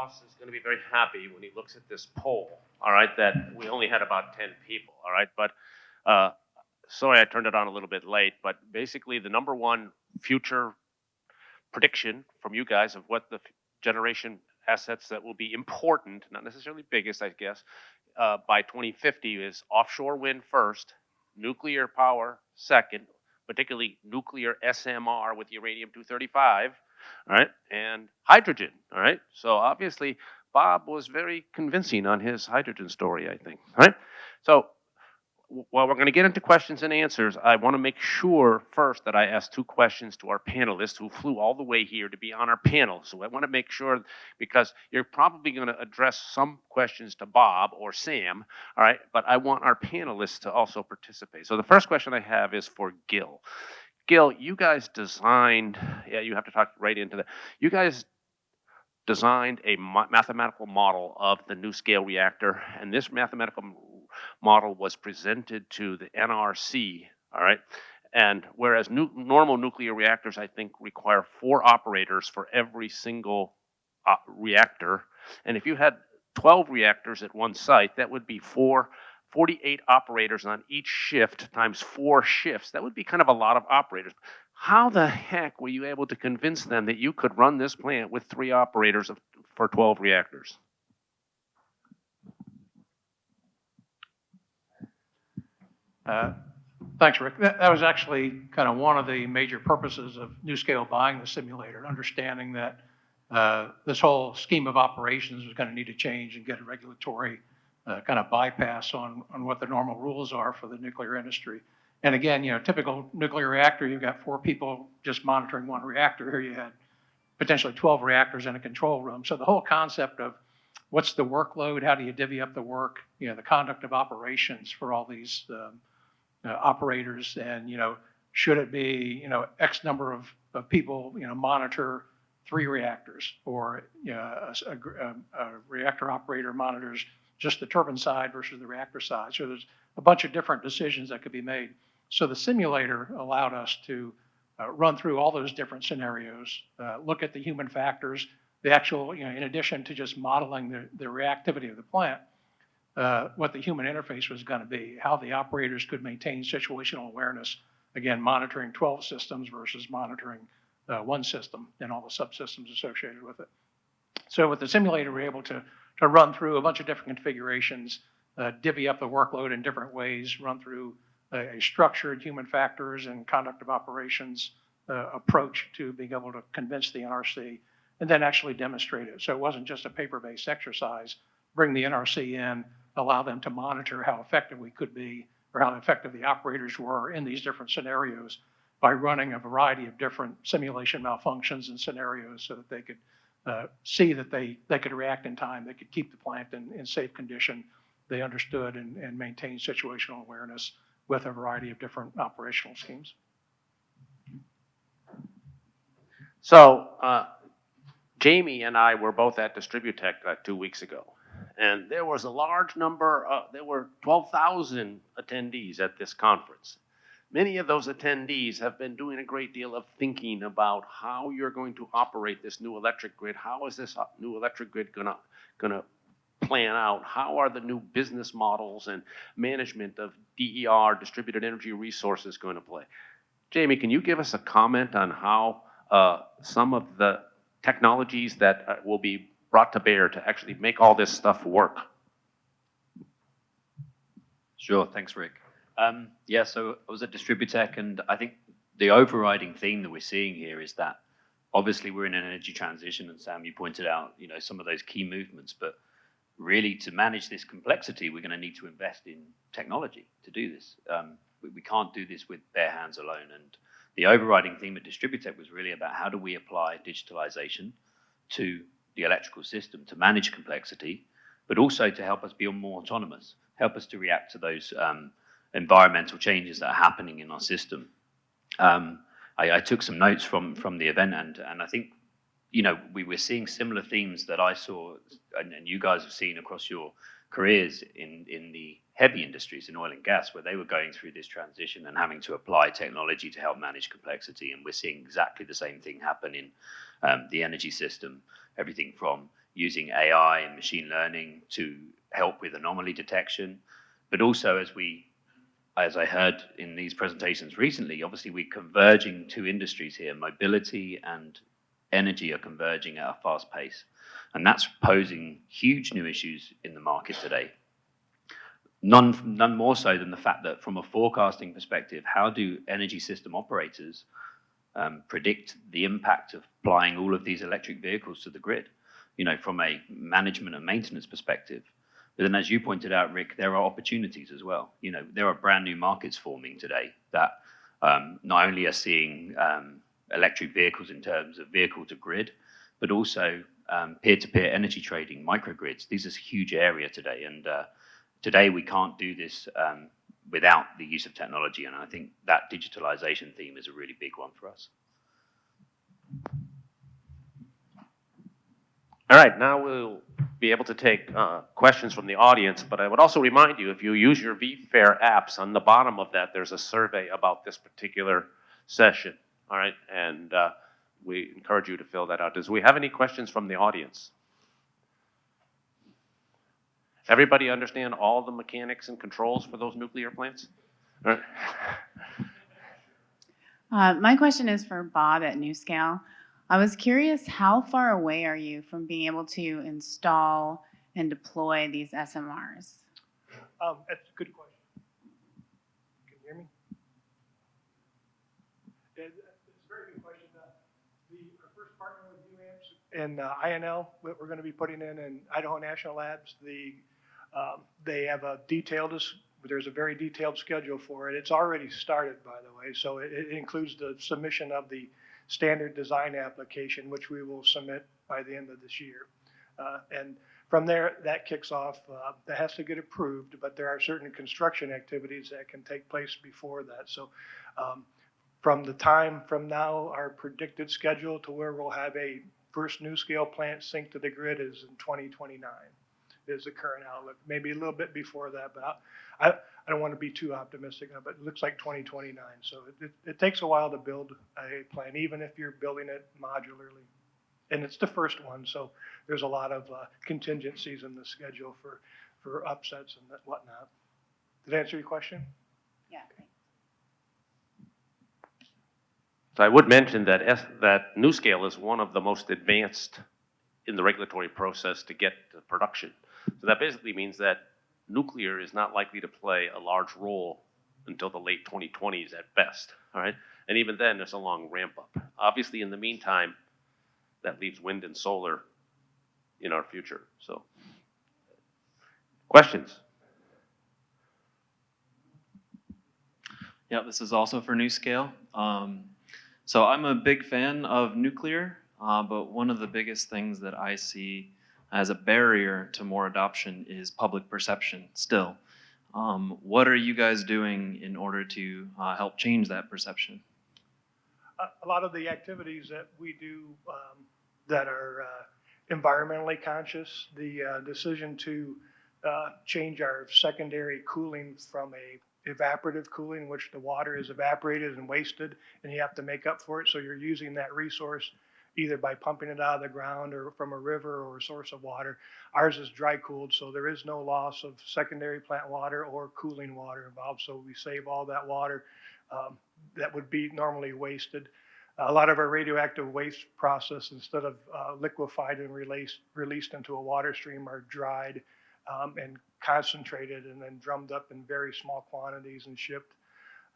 boss is going to be very happy when he looks at this poll, all right, that we only had about 10 people, all right? But sorry I turned it on a little bit late, but basically the number one future prediction from you guys of what the generation assets that will be important, not necessarily biggest, I guess, by 2050 is offshore wind first, nuclear power second, particularly nuclear SMR with uranium 235, all right, and hydrogen, all right. So obviously, Bob was very convincing on his hydrogen story, I think, all right. So while we're going to get into questions and answers, I want to make sure first that I ask two questions to our panelists who flew all the way here to be on our panel. So I want to make sure, because you're probably going to address some questions to Bob or Sam, all right, but I want our panelists to also participate. So the first question I have is for Gil. Gil, you guys designed, yeah, you have to talk right into that. You guys designed a mathematical model of the NuScale reactor, and this mathematical model was presented to the NRC, all right? And whereas normal nuclear reactors, I think, require 4 operators for every single reactor, and if you had 12 reactors at one site, that would be 48 operators on each shift times 4 shifts. That would be kind of a lot of operators. How the heck were you able to convince them that you could run this plant with 3 operators for 12 reactors? Thanks, Rick. That was actually kind of one of the major purposes of NuScale buying the simulator, understanding that this whole scheme of operations was going to need to change and get a regulatory kind of bypass on what the normal rules are for the nuclear industry. And again, typical nuclear reactor, you've got 4 people just monitoring one reactor. Here you had potentially 12 reactors in a control room. So the whole concept of what's the workload, how do you divvy up the work, the conduct of operations for all these operators, and should it be X number of people monitor 3 reactors, or a reactor operator monitors just the turbine side versus the reactor side. So there's a bunch of different decisions that could be made. So the simulator allowed us to run through all those different scenarios, look at the human factors, the actual, in addition to just modeling the reactivity of the plant, what the human interface was going to be, how the operators could maintain situational awareness, again, monitoring 12 systems versus monitoring 1 system and all the subsystems associated with it. So with the simulator, we're able to run through a bunch of different configurations, divvy up the workload in different ways, run through a structured human factors and conduct of operations approach to being able to convince the NRC, and then actually demonstrate it. So it wasn't just a paper-based exercise. Bring the NRC in, allow them to monitor how effective we could be, or how effective the operators were in these different scenarios by running a variety of different simulation malfunctions and scenarios, so that they could see that they could react in time, they could keep the plant in safe condition, they understood and maintained situational awareness with a variety of different operational schemes. So Jamie and I were both at Distributech 2 weeks ago, and there was a large number, there were 12,000 attendees at this conference. Many of those attendees have been doing a great deal of thinking about how you're going to operate this new electric grid. How is this new electric grid gonna plan out? How are the new business models and management of DER, distributed energy resources, going to play? Jamie, can you give us a comment on how some of the technologies that will be brought to bear to actually make all this stuff work? Sure, thanks, Rick. Yeah, so I was at Distributech, and I think the overriding theme that we're seeing here is that obviously we're in an energy transition, and Sam, you pointed out, some of those key movements, but really to manage this complexity, we're going to need to invest in technology to do this. We can't do this with bare hands alone. And the overriding theme at Distributech was really about how do we apply digitalization to the electrical system to manage complexity, but also to help us be more autonomous, help us to react to those environmental changes that are happening in our system. I took some notes from the event, and I think, we were seeing similar themes that I saw, and you guys have seen across your careers in the heavy industries, in oil and gas, where they were going through this transition and having to apply technology to help manage complexity. And we're seeing exactly the same thing happen in the energy system, everything from, using AI and machine learning to help with anomaly detection. But also, as I heard in these presentations recently, obviously we're converging two industries here. Mobility and energy are converging at a fast pace. And that's posing huge new issues in the market today. None more so than the fact that from a forecasting perspective, how do energy system operators predict the impact of applying all of these electric vehicles to the grid, from a management and maintenance perspective? But then, as you pointed out, Rick, there are opportunities as well. There are brand new markets forming today that not only are seeing electric vehicles in terms of vehicle to grid, but also peer-to-peer energy trading, microgrids. These are a huge area today, and today we can't do this without the use of technology, and I think that digitalization theme is a really big one for us. All right, now we'll be able to take questions from the audience, but I would also remind you, if you use your vFair apps, on the bottom of that, there's a survey about this particular session, all right? And we encourage you to fill that out. Does we have any questions from the audience? Everybody understand all the mechanics and controls for those nuclear plants? All right. My question is for Bob at NewScale. I was curious, how far away are you from being able to install and deploy these SMRs? That's a good question. Can you hear me? It's a very good question. Our first partner with UAMPS and INL, what we're going to be putting in Idaho National Labs, they have there's a very detailed schedule for it. It's already started, by the way, so it includes the submission of the standard design application, which we will submit by the end of this year. And from there, that kicks off. That has to get approved, but there are certain construction activities that can take place before that. So from the time from now, our predicted schedule to where we'll have a first NuScale plant synced to the grid is in 2029. Is the current outlook. Maybe a little bit before that, but I don't want to be too optimistic, but it looks like 2029. So it takes a while to build a plant, even if you're building it modularly. And it's the first one, so there's a lot of contingencies in the schedule for upsets and whatnot. Did that answer your question? Yeah, great. So I would mention that NuScale is one of the most advanced in the regulatory process to get to production. So that basically means that nuclear is not likely to play a large role until the late 2020s at best, all right? And even then, there's a long ramp up. Obviously, in the meantime, that leaves wind and solar in our future. So, questions? Yeah, this is also for NuScale. So I'm a big fan of nuclear, but one of the biggest things that I see as a barrier to more adoption is public perception still. What are you guys doing in order to help change that perception? A lot of the activities that we do that are environmentally conscious, the decision to change our secondary cooling from a evaporative cooling, which the water is evaporated and wasted, and you have to make up for it. So you're using that resource either by pumping it out of the ground or from a river or a source of water. Ours is dry cooled, so there is no loss of secondary plant water or cooling water involved. So we save all that water that would be normally wasted. A lot of our radioactive waste process, instead of liquefied and released into a water stream, are dried and concentrated and then drummed up in very small quantities and shipped.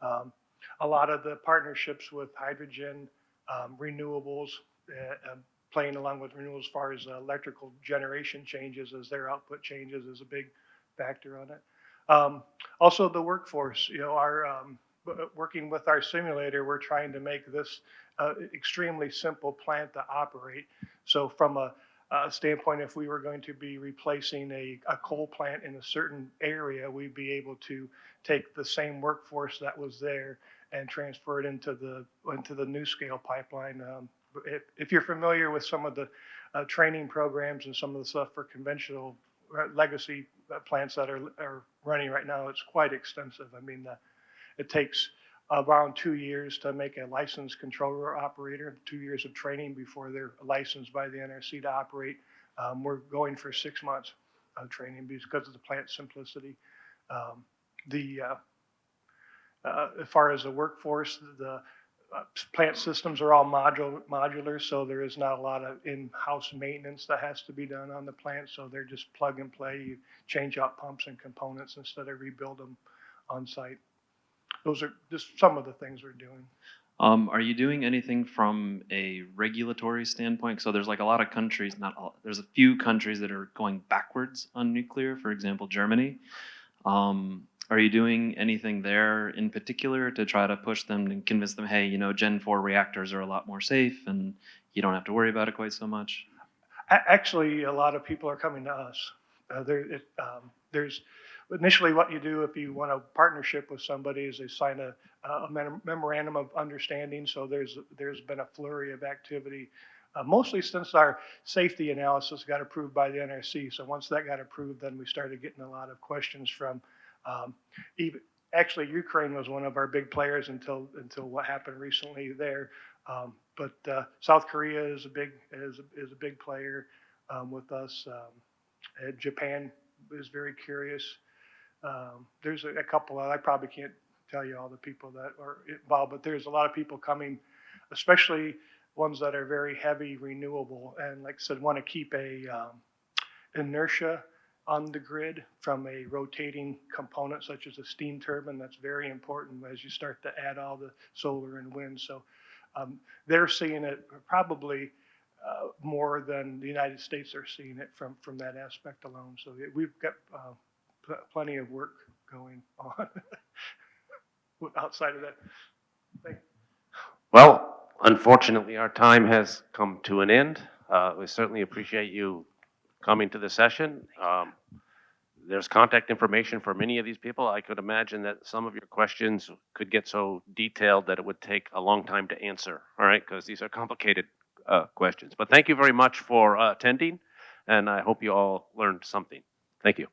A lot of the partnerships with hydrogen, renewables, playing along with renewables as far as electrical generation changes as their output changes is a big factor on it. Also the workforce, working with our simulator, we're trying to make this extremely simple plant to operate. So from a standpoint, if we were going to be replacing a coal plant in a certain area, we'd be able to take the same workforce that was there and transfer it into the NuScale pipeline. If you're familiar with some of the training programs and some of the stuff for conventional legacy plants that are running right now, it's quite extensive. I mean, it takes around 2 years to make a licensed controller operator, 2 years of training before they're licensed by the NRC to operate We're going for 6 months of training because of the plant simplicity. Um, as far as the workforce, the plant systems are all modular, so there is not a lot of in-house maintenance that has to be done on the plant. So they're just plug and play. You change out pumps and components instead of rebuild them on site. Those are just some of the things we're doing. Are you doing anything from a regulatory standpoint? So there's like a lot of countries, not all, there's a few countries that are going backwards on nuclear, for example, Germany. Are you doing anything there in particular to try to push them and convince them, hey, you know, Gen 4 reactors are a lot more safe and you don't have to worry about it quite so much? Actually, a lot of people are coming to us. There's initially what you do if you want a partnership with somebody is they sign a memorandum of understanding. So there's been a flurry of activity, mostly since our safety analysis got approved by the NRC. So once that got approved, then we started getting a lot of questions from even actually Ukraine was one of our big players until what happened recently there. But South Korea is a big player with us. Japan is very curious. There's a couple. I probably can't tell you all the people that are involved, but there's a lot of people coming, especially ones that are very heavy renewable, and like I said, want to keep a inertia on the grid from a rotating component such as a steam turbine. That's very important as you start to add all the solar and wind. So they're seeing it probably more than the United States are seeing it from that aspect alone. So we've got plenty of work going on outside of that. Thank you. Well, unfortunately, our time has come to an end. We certainly appreciate you coming to the session. There's contact information for many of these people. I could imagine that some of your questions could get so detailed that it would take a long time to answer, all right, because these are complicated questions. But thank you very much for attending, and I hope you all learned something. Thank you.